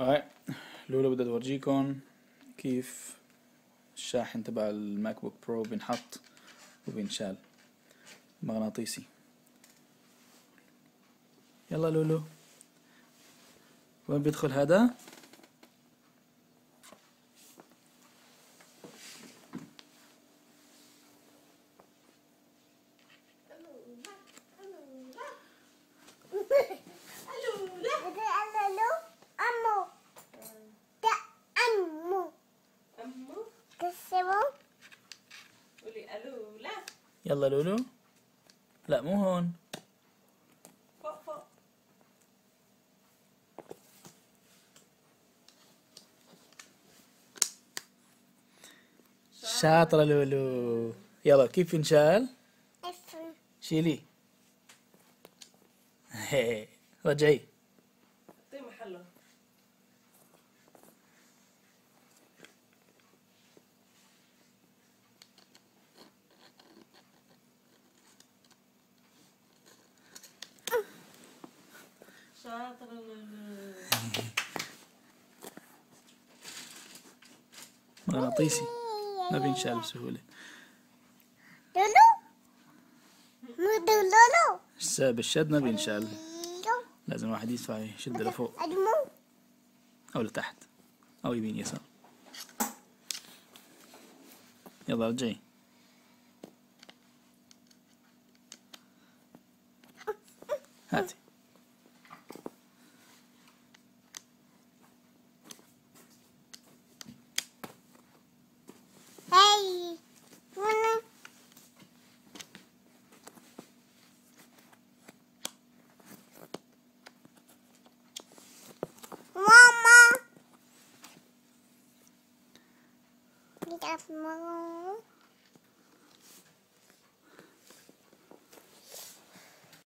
هاي لولو بدي اورجيكم كيف الشاحن تبع الماك بوك برو بينحط وبينشال مغناطيسي. يلا لولو، وين بيدخل هذا؟ يلا لولو، لا مو هون، فوق. شاطرة لولو. يلا كيف ينشال؟ شيلي. رجعي. حطيه محله. شاطرة لولو. مغناطيسي ما بينشال بسهولة. لولو بالشد ما بينشال، لازم الواحد يدفع يشد لفوق أو لتحت أو يمين يسار. يلا رجعي. هاتي. هاي ماما